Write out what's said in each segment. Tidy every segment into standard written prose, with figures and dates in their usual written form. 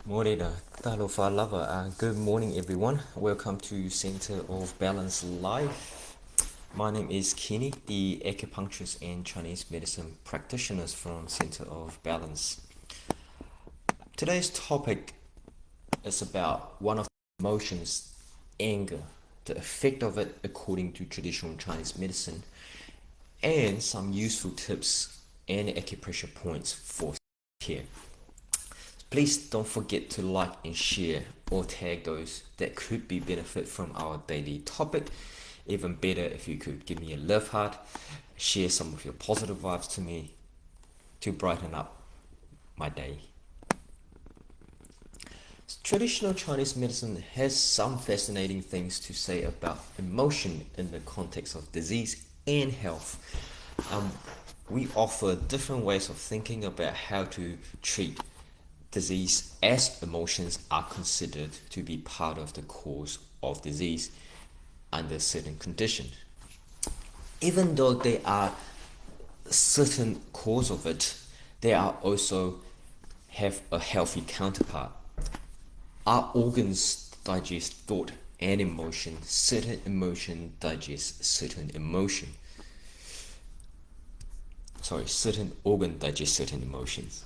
Morena, talofa lava. Good morning, everyone. Welcome to Center of Balance Live. My name is Kenny, the acupuncturist and Chinese medicine practitioners from Center of Balance. Today's topic is about one of the emotions, anger, the effect of it according to traditional Chinese medicine, and some useful tips and acupressure points for care. Please don't forget to like and share or tag those that could be benefit from our daily topic. Even better if you could give me a love heart, share some of your positive vibes to me to brighten up my day. Traditional Chinese medicine has some fascinating things to say about emotion in the context of disease and health. We offer different ways of thinking about how to treat disease as emotions are considered to be part of the cause of disease under certain conditions. Even though they are certain cause of it, they are also have a healthy counterpart. Our organs digest thought and emotion. Certain emotion digest certain emotion. Certain organ digest certain emotions.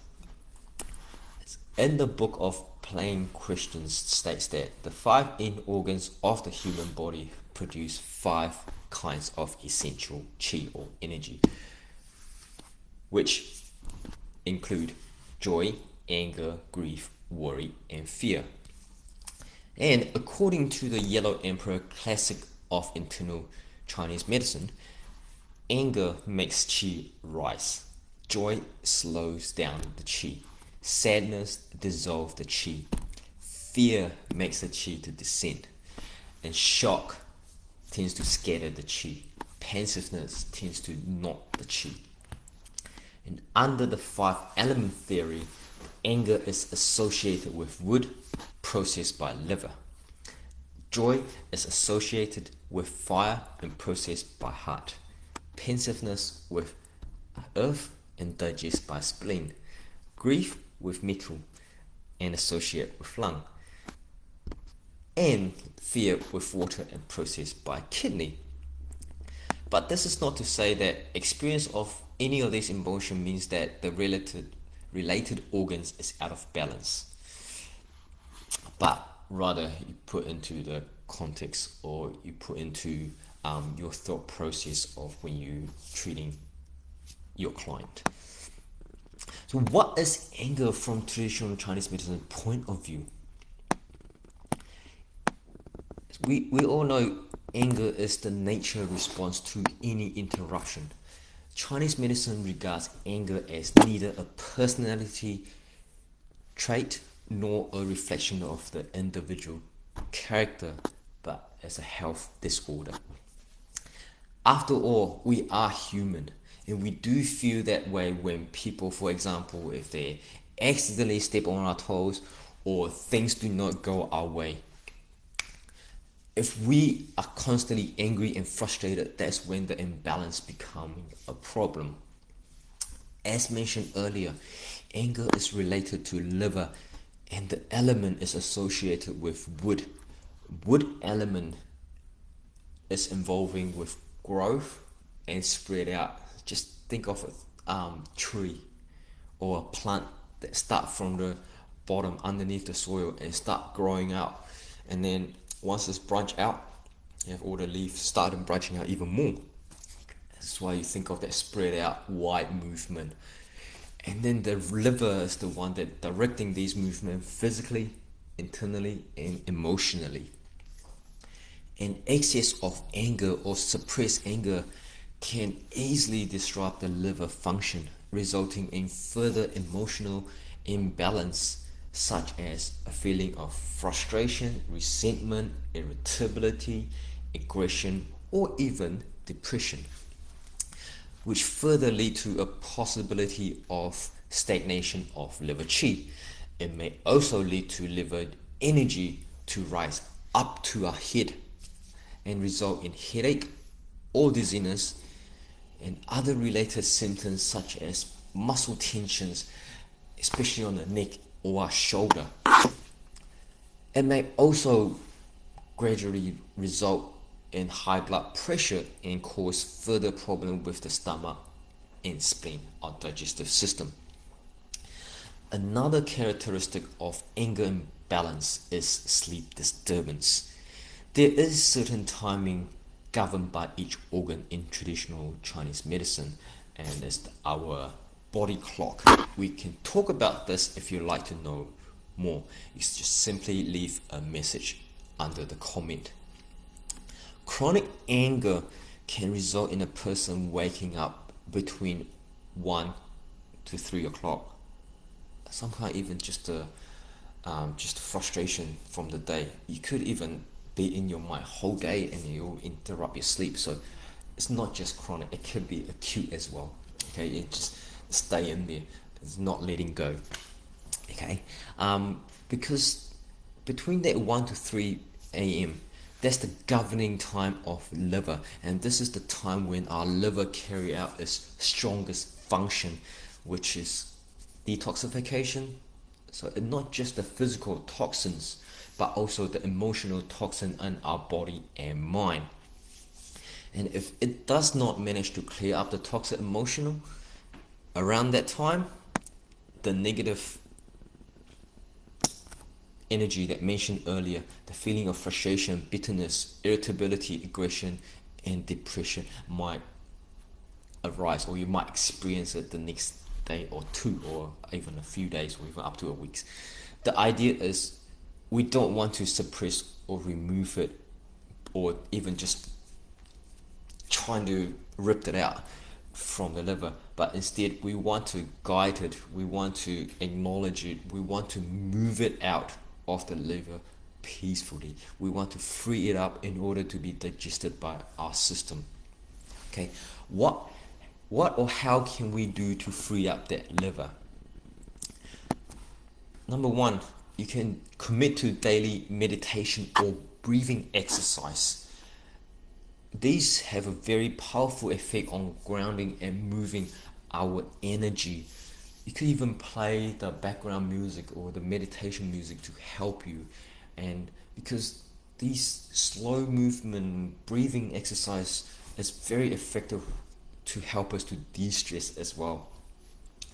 In the book of Plain Questions states that the 5 inner organs of the human body produce 5 kinds of essential qi or energy, which include joy, anger, grief, worry, and fear. And according to the Yellow Emperor Classic of Internal Chinese Medicine, anger makes qi rise, joy slows down the qi, sadness dissolves the qi, fear makes the qi to descend, and shock tends to scatter the qi, pensiveness tends to knot the qi. And under the 5 element theory, anger is associated with wood, processed by liver. Joy is associated with fire and processed by heart. Pensiveness with earth and digested by spleen. Grief with metal and associate with lung. And fear with water and processed by kidney. But this is not to say that experience of any of these emotions means that the related organs is out of balance. But rather you put into the context or you put into your thought process of when you treating your client. So what is anger from traditional Chinese medicine point of view? We all know anger is the nature response to any interruption. Chinese medicine regards anger as neither a personality trait nor a reflection of the individual character, but as a health disorder. After all, we are human, and we do feel that way when people, for example, if they accidentally step on our toes or things do not go our way. If we are constantly angry and frustrated, that's when the imbalance becomes a problem. As mentioned earlier, anger is related to liver and the element is associated with wood. Wood element is involving with growth and spread out. Just think of a tree or a plant that start from the bottom underneath the soil and start growing out, and then once it's branched out, you have all the leaves starting branching out even more. That's why you think of that spread out wide movement. And then the liver is the one that directing these movements physically, internally, and emotionally. An excess of anger or suppressed anger can easily disrupt the liver function, resulting in further emotional imbalance, such as a feeling of frustration, resentment, irritability, aggression, or even depression, which further lead to a possibility of stagnation of liver qi. It may also lead to liver energy to rise up to our head and result in headache or dizziness and other related symptoms such as muscle tensions, especially on the neck or our shoulder. It may also gradually result in high blood pressure and cause further problem with the stomach and spleen, our digestive system. Another characteristic of anger imbalance is sleep disturbance. There is certain timing governed by each organ in traditional Chinese medicine, and it's our body clock. We can talk about this if you'd like to know more. You just simply leave a message under the comment. Chronic anger can result in a person waking up between 1 to 3 o'clock. Sometimes even just frustration from the day. You could even be in your mind whole day and you'll interrupt your sleep. So it's not just chronic, it could be acute as well. Okay, it just stay in there. It's not letting go. Okay, because between that 1 to 3 a.m., that's the governing time of liver, and this is the time when our liver carry out its strongest function, which is detoxification. So not just the physical toxins, but also the emotional toxin in our body and mind. And if it does not manage to clear up the toxic emotional around that time, the negative energy that mentioned earlier, the feeling of frustration, bitterness, irritability, aggression, and depression might arise, or you might experience it the next day or two, or even a few days, or even up to a week. The idea is we don't want to suppress or remove it, or even just trying to rip it out from the liver, but instead we want to guide it, we want to acknowledge it, we want to move it out of the liver peacefully. We want to free it up in order to be digested by our system. Okay, what or how can we do to free up that liver? Number one, you can commit to daily meditation or breathing exercise. These have a very powerful effect on grounding and moving our energy. You could even play the background music or the meditation music to help you, and because these slow movement breathing exercise is very effective to help us to de-stress as well.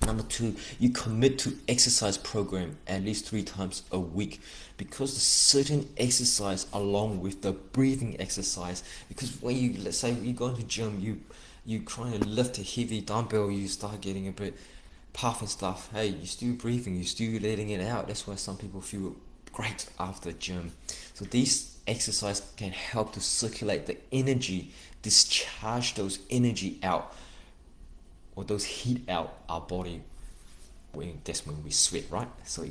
Number two, you commit to exercise program at least 3 times a week, because the certain exercise along with the breathing exercise, because when you, let's say you go to the gym, you trying to lift a heavy dumbbell, you start getting a bit puff and stuff. Hey, you're still breathing, you're still letting it out. That's why some people feel great after the gym. So these exercise can help to circulate the energy, discharge those energy out, or those heat out our body. That's when we sweat, right? So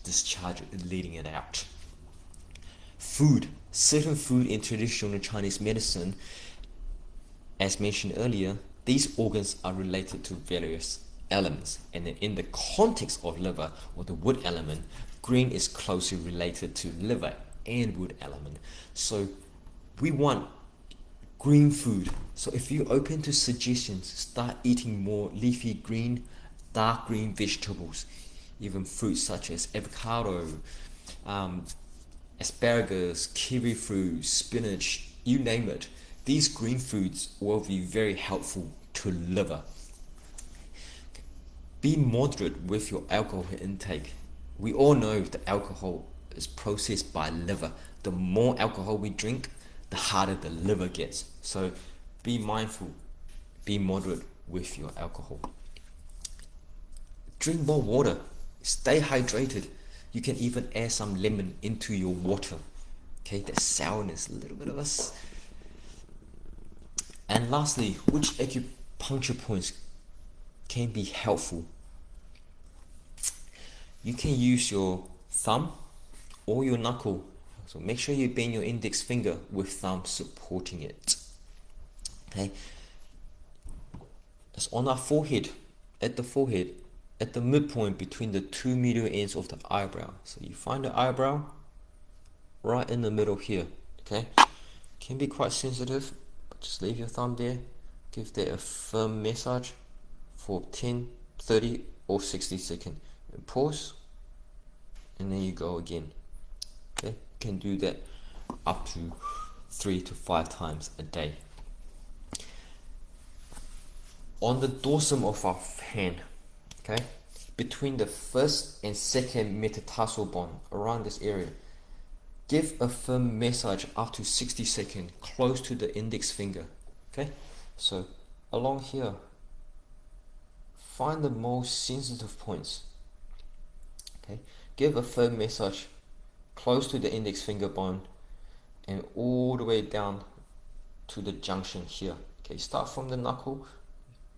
discharge it, letting it out. Food. Certain food in traditional Chinese medicine, as mentioned earlier, these organs are related to various elements, and in the context of liver or the wood element, green is closely related to liver and wood element. So we want green food. So if you're open to suggestions, start eating more leafy green, dark green vegetables, even fruits such as avocado, asparagus, kiwi fruit, spinach, you name it. These green foods will be very helpful to liver. Be moderate with your alcohol intake. We all know that alcohol is processed by liver. The more alcohol we drink, the harder the liver gets. So be mindful, be moderate with your alcohol. Drink more water, stay hydrated. You can even add some lemon into your water. Okay, that sourness, a little bit of us. And lastly, which acupuncture points can be helpful? You can use your thumb or your knuckle. So make sure you bend your index finger with thumb supporting it. Okay, it's on our forehead, at the midpoint between the 2 middle ends of the eyebrow. So you find the eyebrow right in the middle here. Okay, can be quite sensitive, but just leave your thumb there. Give that a firm massage for 10, 30 or 60 seconds. And pause, and then you go again. Okay, you can do that up to 3 to 5 times a day. On the dorsum of our hand, okay, between the first and second metatarsal bone, around this area, give a firm massage up to 60 seconds close to the index finger. Okay, so along here, find the most sensitive points. Okay, give a firm massage close to the index finger bone and all the way down to the junction here. Okay, start from the knuckle,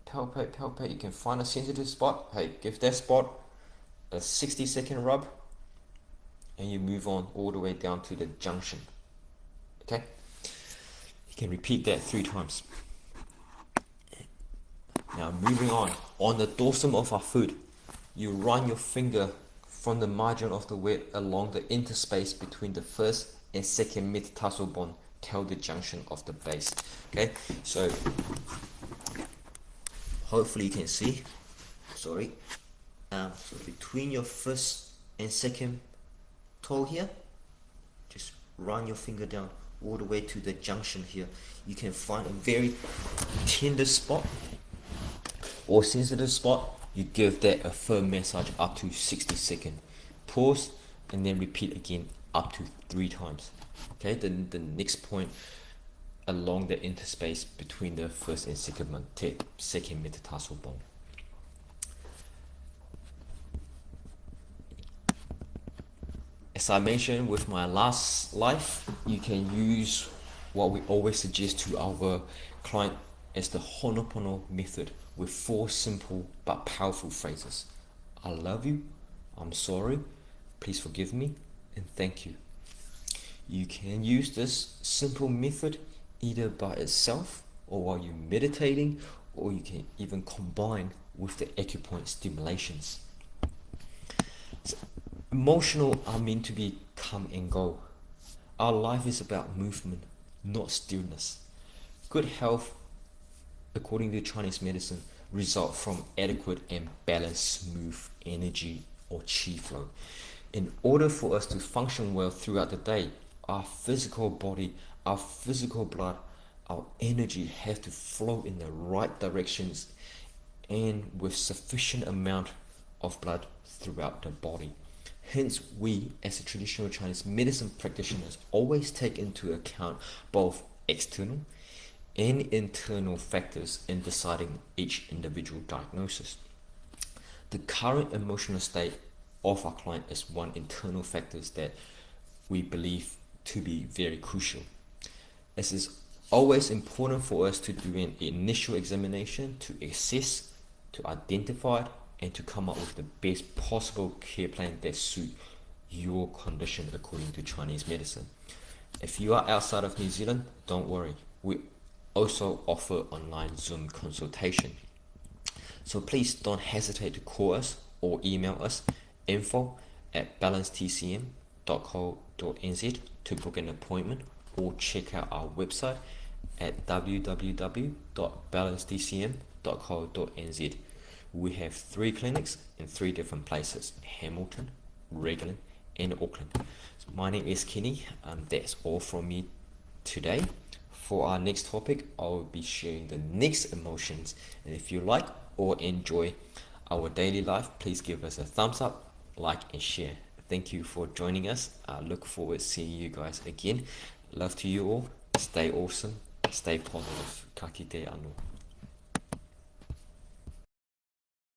palpate. You can find a sensitive spot. Hey, give that spot a 60-second rub, and you move on all the way down to the junction. Okay, you can repeat that 3 times. Now moving on the dorsum of our foot, you run your finger from the margin of the web along the interspace between the first and second metatarsal bone till the junction of the base. Okay, so hopefully you can see. So between your first and second toe here, just run your finger down all the way to the junction here. You can find a very tender spot or sensitive spot. You give that a firm massage up to 60 seconds. Pause and then repeat again up to 3 times. Okay, then the next point along the interspace between the first and second metatarsal bone. As I mentioned with my last life, you can use what we always suggest to our client as the Hornopono Method, with 4 simple but powerful phrases. I love you, I'm sorry, please forgive me, and thank you. You can use this simple method either by itself or while you're meditating, or you can even combine with the acupoint stimulations. So, emotional are meant to be come and go. Our life is about movement, not stillness. Good health, according to Chinese medicine, result from adequate and balanced smooth energy or qi flow. In order for us to function well throughout the day, our physical body, our physical blood, our energy have to flow in the right directions and with sufficient amount of blood throughout the body. Hence, we as a traditional Chinese medicine practitioners always take into account both external and internal factors in deciding each individual diagnosis. The current emotional state of our client is one internal factor that we believe to be very crucial. It is always important for us to do an initial examination to assess, to identify, and to come up with the best possible care plan that suits your condition according to Chinese medicine. If you are outside of New Zealand, don't worry. We also offer online Zoom consultation. So please don't hesitate to call us or email us info@balancetcm.co.nz to book an appointment, or check out our website at www.balancetcm.co.nz. We have 3 clinics in 3 different places: Hamilton, Raglan, and Auckland. So my name is Kenny. That's all from me today. For our next topic, I will be sharing the next emotions. And if you like or enjoy our daily life, please give us a thumbs up, like, and share. Thank you for joining us. I look forward to seeing you guys again. Love to you all. Stay awesome. Stay positive. Ka kite anō.